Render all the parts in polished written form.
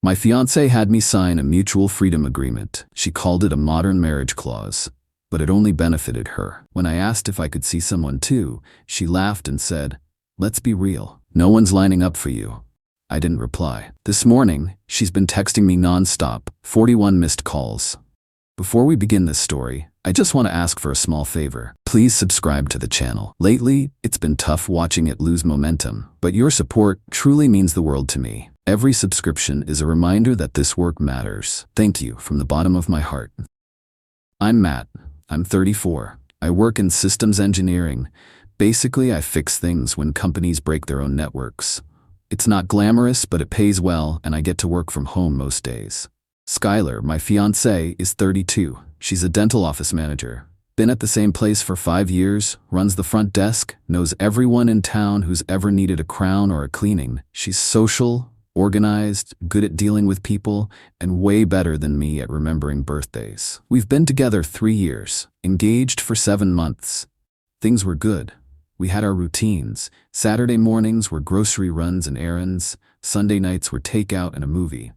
My fiancée had me sign a mutual freedom agreement. She called it a modern marriage clause, but it only benefited her. When I asked if I could see someone too, she laughed and said, "Let's be real. No one's lining up for you." I didn't reply. This morning, she's been texting me nonstop, 41 missed calls. Before we begin this story, I just want to ask for a small favor. Please subscribe to the channel. Lately, it's been tough watching it lose momentum, but your support truly means the world to me. Every subscription is a reminder that this work matters. Thank you from the bottom of my heart. I'm Matt. I'm 34. I work in systems engineering. Basically, I fix things when companies break their own networks. It's not glamorous, but it pays well, and I get to work from home most days. Skylar, my fiancée, is 32. She's a dental office manager. Been at the same place for 5 years, runs the front desk, knows everyone in town who's ever needed a crown or a cleaning. She's social, organized, good at dealing with people, and way better than me at remembering birthdays. We've been together 3 years, engaged for 7 months. Things were good. We had our routines. Saturday mornings were grocery runs and errands. Sunday nights were takeout and a movie.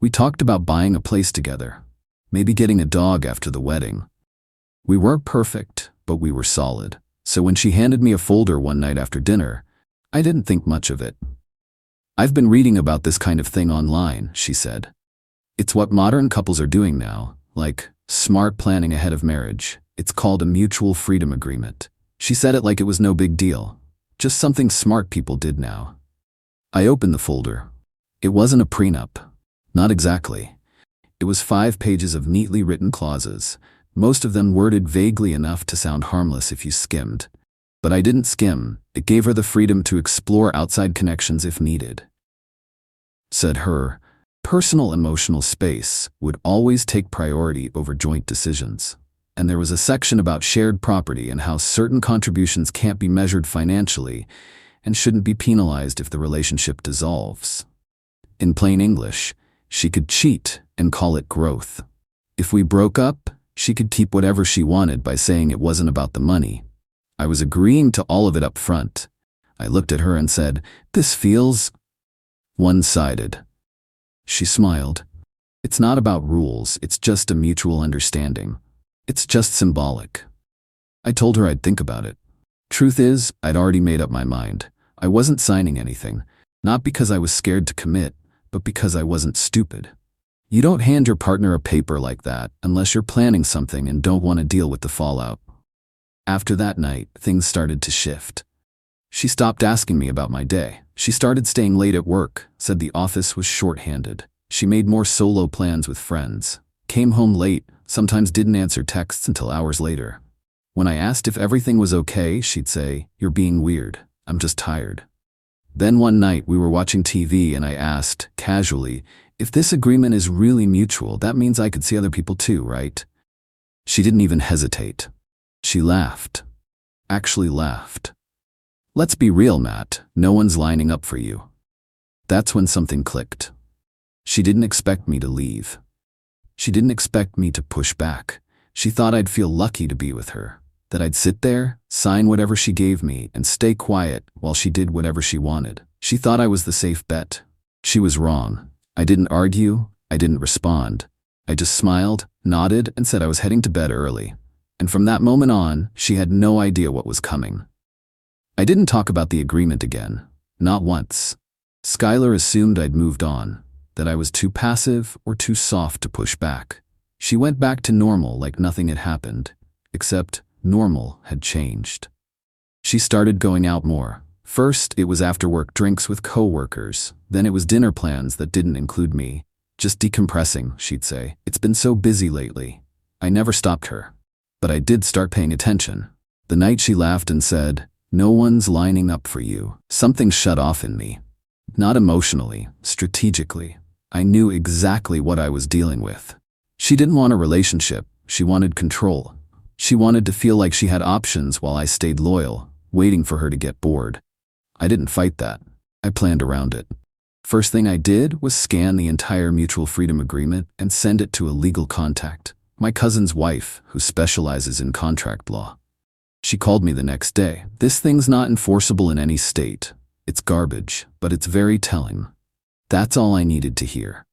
We talked about buying a place together, maybe getting a dog after the wedding. We weren't perfect, but we were solid. So when she handed me a folder one night after dinner, I didn't think much of it. "I've been reading about this kind of thing online," she said. "It's what modern couples are doing now, like smart planning ahead of marriage. It's called a mutual freedom agreement." She said it like it was no big deal, just something smart people did now. I opened the folder. It wasn't a prenup. Not exactly. It was 5 pages of neatly written clauses, most of them worded vaguely enough to sound harmless if you skimmed. But I didn't skim. It gave her the freedom to explore outside connections if needed. Said her personal emotional space would always take priority over joint decisions. And there was a section about shared property and how certain contributions can't be measured financially and shouldn't be penalized if the relationship dissolves. In plain English, she could cheat and call it growth. If we broke up, she could keep whatever she wanted by saying it wasn't about the money. I was agreeing to all of it up front. I looked at her and said, "This feels one-sided." She smiled. "It's not about rules, it's just a mutual understanding. It's just symbolic." I told her I'd think about it. Truth is, I'd already made up my mind. I wasn't signing anything, not because I was scared to commit, but because I wasn't stupid. You don't hand your partner a paper like that unless you're planning something and don't want to deal with the fallout. After that night, things started to shift. She stopped asking me about my day. She started staying late at work, said the office was short-handed. She made more solo plans with friends. Came home late, sometimes didn't answer texts until hours later. When I asked if everything was okay, she'd say, "You're being weird. I'm just tired." Then one night we were watching TV and I asked, casually, "If this agreement is really mutual, that means I could see other people too, right?" She didn't even hesitate. She laughed. Actually laughed. "Let's be real, Matt. No one's lining up for you." That's when something clicked. She didn't expect me to leave. She didn't expect me to push back. She thought I'd feel lucky to be with her, that I'd sit there, sign whatever she gave me, and stay quiet while she did whatever she wanted. She thought I was the safe bet. She was wrong. I didn't argue. I didn't respond. I just smiled, nodded, and said I was heading to bed early. And from that moment on, she had no idea what was coming. I didn't talk about the agreement again. Not once. Skylar assumed I'd moved on, that I was too passive or too soft to push back. She went back to normal like nothing had happened, except normal had changed. She started going out more. First, it was after-work drinks with coworkers. Then it was dinner plans that didn't include me. "Just decompressing," she'd say. "It's been so busy lately." I never stopped her. But I did start paying attention. The night she laughed and said, "No one's lining up for you," something shut off in me. Not emotionally, strategically. I knew exactly what I was dealing with. She didn't want a relationship. She wanted control. She wanted to feel like she had options while I stayed loyal, waiting for her to get bored. I didn't fight that. I planned around it. First thing I did was scan the entire mutual freedom agreement and send it to a legal contact, my cousin's wife, who specializes in contract law. She called me the next day. "This thing's not enforceable in any state. It's garbage, but it's very telling." That's all I needed to hear.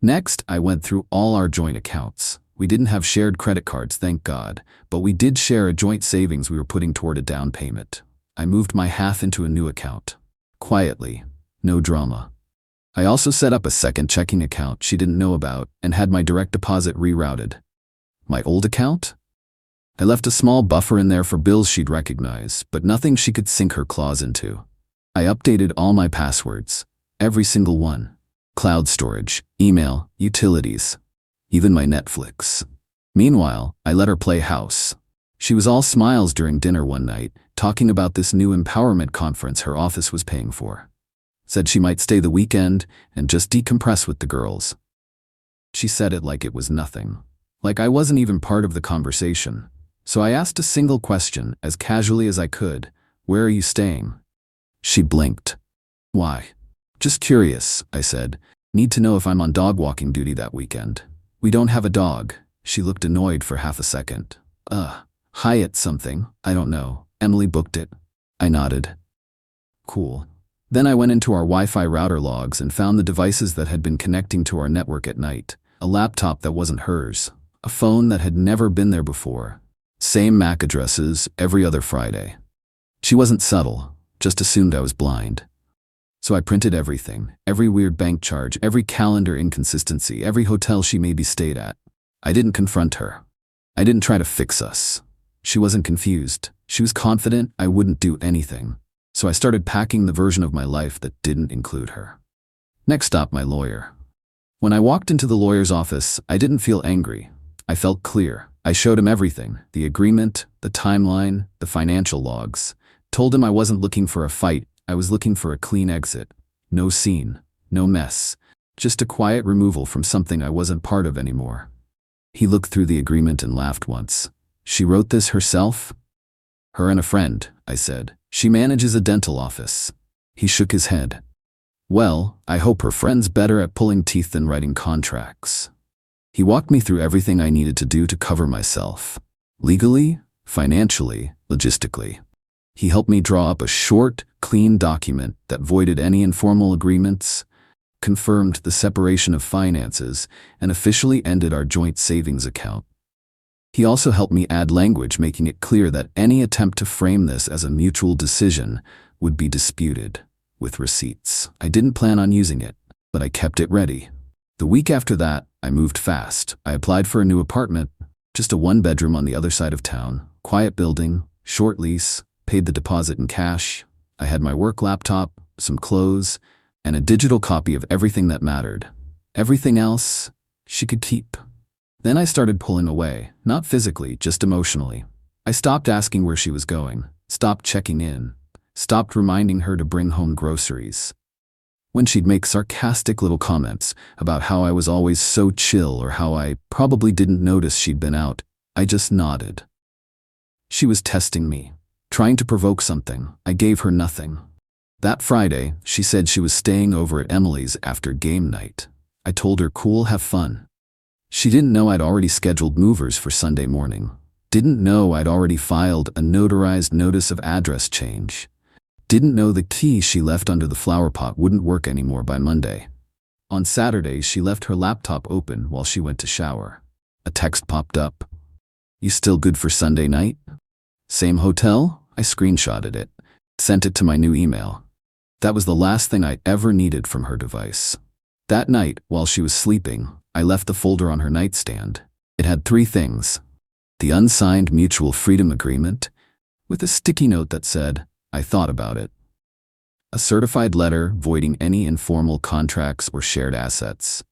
Next, I went through all our joint accounts. We didn't have shared credit cards, thank God, but we did share a joint savings we were putting toward a down payment. I moved my half into a new account. Quietly, no drama. I also set up a second checking account she didn't know about and had my direct deposit rerouted. My old account? I left a small buffer in there for bills she'd recognize, but nothing she could sink her claws into. I updated all my passwords, every single one. Cloud storage, email, utilities, even my Netflix. Meanwhile, I let her play house. She was all smiles during dinner one night, talking about this new empowerment conference her office was paying for. Said she might stay the weekend and just decompress with the girls. She said it like it was nothing, like I wasn't even part of the conversation. So I asked a single question, as casually as I could. Where are you staying? She blinked. Why? Just curious, I said. Need to know if I'm on dog walking duty that weekend. We don't have a dog. She looked annoyed for half a second. Hyatt something, I don't know. Emily booked it. I nodded. Cool. Then I went into our Wi-Fi router logs and found the devices that had been connecting to our network at night. A laptop that wasn't hers. A phone that had never been there before. Same MAC addresses every other Friday. She wasn't subtle, just assumed I was blind. So I printed everything, every weird bank charge, every calendar inconsistency, every hotel she maybe stayed at. I didn't confront her. I didn't try to fix us. She wasn't confused. She was confident I wouldn't do anything. So I started packing the version of my life that didn't include her. Next stop, my lawyer. When I walked into the lawyer's office, I didn't feel angry. I felt clear. I showed him everything, the agreement, the timeline, the financial logs. Told him I wasn't looking for a fight, I was looking for a clean exit. No scene, no mess, just a quiet removal from something I wasn't part of anymore. He looked through the agreement and laughed once. She wrote this herself? Her and a friend, I said. She manages a dental office. He shook his head. Well, I hope her friend's better at pulling teeth than writing contracts. He walked me through everything I needed to do to cover myself. Legally, financially, logistically. He helped me draw up a short, clean document that voided any informal agreements, confirmed the separation of finances, and officially ended our joint savings account. He also helped me add language making it clear that any attempt to frame this as a mutual decision would be disputed, with receipts. I didn't plan on using it, but I kept it ready. The week after that, I moved fast. I applied for a new apartment, just a one-bedroom on the other side of town, quiet building, short lease, paid the deposit in cash. I had my work laptop, some clothes, and a digital copy of everything that mattered. Everything else, she could keep. Then I started pulling away, not physically, just emotionally. I stopped asking where she was going, stopped checking in, stopped reminding her to bring home groceries. When she'd make sarcastic little comments about how I was always so chill or how I probably didn't notice she'd been out, I just nodded. She was testing me, trying to provoke something. I gave her nothing. That Friday, she said she was staying over at Emily's after game night. I told her, cool, have fun. She didn't know I'd already scheduled movers for Sunday morning. Didn't know I'd already filed a notarized notice of address change. Didn't know the key she left under the flower pot wouldn't work anymore by Monday. On Saturday, she left her laptop open while she went to shower. A text popped up. You still good for Sunday night? Same hotel? I screenshotted it, sent it to my new email. That was the last thing I ever needed from her device. That night, while she was sleeping, I left the folder on her nightstand. It had 3 things. The unsigned mutual freedom agreement, with a sticky note that said, I thought about it. A certified letter voiding any informal contracts or shared assets.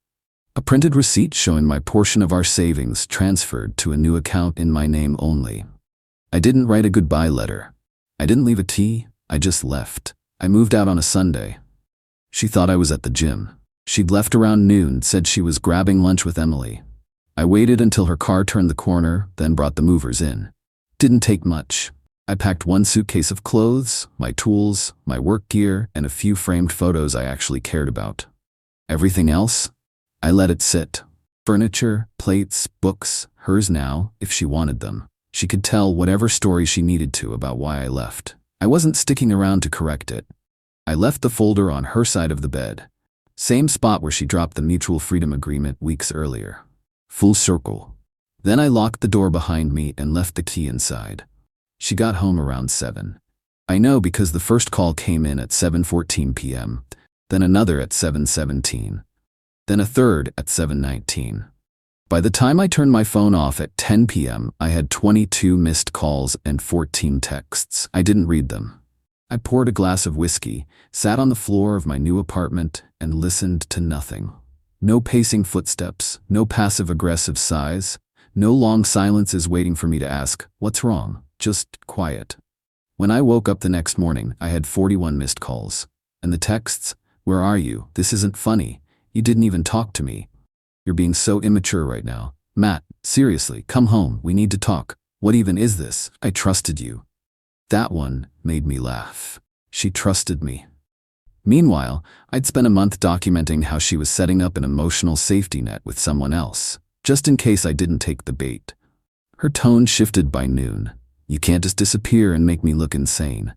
A printed receipt showing my portion of our savings transferred to a new account in my name only. I didn't write a goodbye letter. I didn't leave a tea, I just left. I moved out on a Sunday. She thought I was at the gym. She'd left around noon, said she was grabbing lunch with Emily. I waited until her car turned the corner, then brought the movers in. Didn't take much. I packed 1 suitcase of clothes, my tools, my work gear, and a few framed photos I actually cared about. Everything else? I let it sit. Furniture, plates, books, hers now, if she wanted them. She could tell whatever story she needed to about why I left. I wasn't sticking around to correct it. I left the folder on her side of the bed. Same spot where she dropped the mutual freedom agreement weeks earlier. Full circle. Then I locked the door behind me and left the key inside. She got home around 7. I know because the first call came in at 7:14 p.m., then another at 7:17, then a third at 7:19. By the time I turned my phone off at 10 p.m., I had 22 missed calls and 14 texts. I didn't read them. I poured a glass of whiskey, sat on the floor of my new apartment, and listened to nothing. No pacing footsteps, no passive-aggressive sighs, no long silences waiting for me to ask, "What's wrong?" Just quiet. When I woke up the next morning, I had 41 missed calls. And the texts, "Where are you? This isn't funny. You didn't even talk to me. You're being so immature right now. Matt, seriously, come home. We need to talk. What even is this? I trusted you." That one made me laugh. She trusted me. Meanwhile, I'd spent a month documenting how she was setting up an emotional safety net with someone else, just in case I didn't take the bait. Her tone shifted by noon. "You can't just disappear and make me look insane."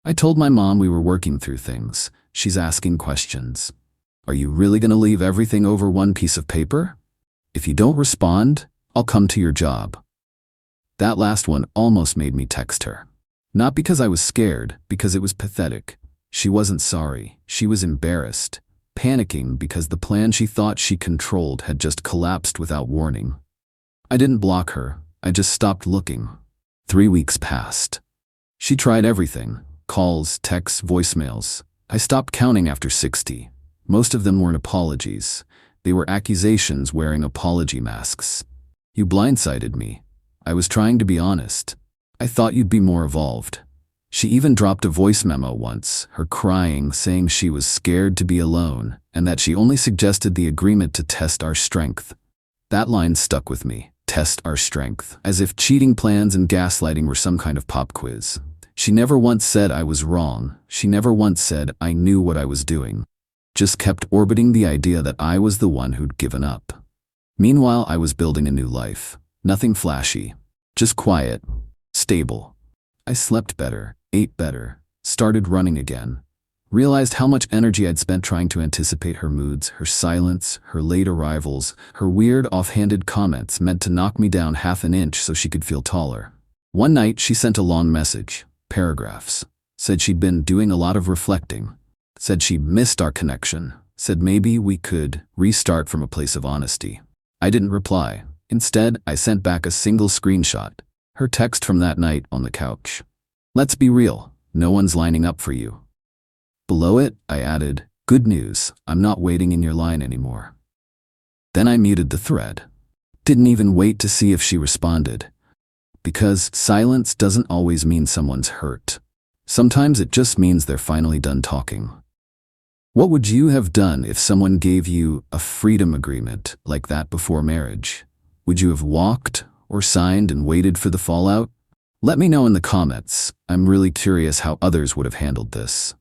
I told my mom we were working through things. She's asking questions. "Are you really going to leave everything over one piece of paper? If you don't respond, I'll come to your job." That last one almost made me text her. Not because I was scared, because it was pathetic. She wasn't sorry. She was embarrassed, panicking because the plan she thought she controlled had just collapsed without warning. I didn't block her. I just stopped looking. 3 weeks passed. She tried everything. Calls, texts, voicemails. I stopped counting after 60. Most of them weren't apologies. They were accusations wearing apology masks. "You blindsided me. I was trying to be honest. I thought you'd be more evolved." She even dropped a voice memo once, her crying, saying she was scared to be alone, and that she only suggested the agreement to test our strength. That line stuck with me. Test our strength. As if cheating plans and gaslighting were some kind of pop quiz. She never once said I was wrong. She never once said I knew what I was doing. Just kept orbiting the idea that I was the one who'd given up. Meanwhile, I was building a new life. Nothing flashy. Just quiet. Stable. I slept better, ate better, started running again. Realized how much energy I'd spent trying to anticipate her moods, her silence, her late arrivals, her weird offhanded comments meant to knock me down half an inch so she could feel taller. One night, she sent a long message, paragraphs. Said she'd been doing a lot of reflecting. Said she missed our connection. Said maybe we could restart from a place of honesty. I didn't reply. Instead, I sent back a single screenshot. Her text from that night on the couch. "Let's be real. No one's lining up for you." Below it, I added, "Good news, I'm not waiting in your line anymore." Then I muted the thread. Didn't even wait to see if she responded. Because silence doesn't always mean someone's hurt. Sometimes it just means they're finally done talking. What would you have done if someone gave you a freedom agreement like that before marriage? Would you have walked or signed and waited for the fallout? Let me know in the comments. I'm really curious how others would have handled this.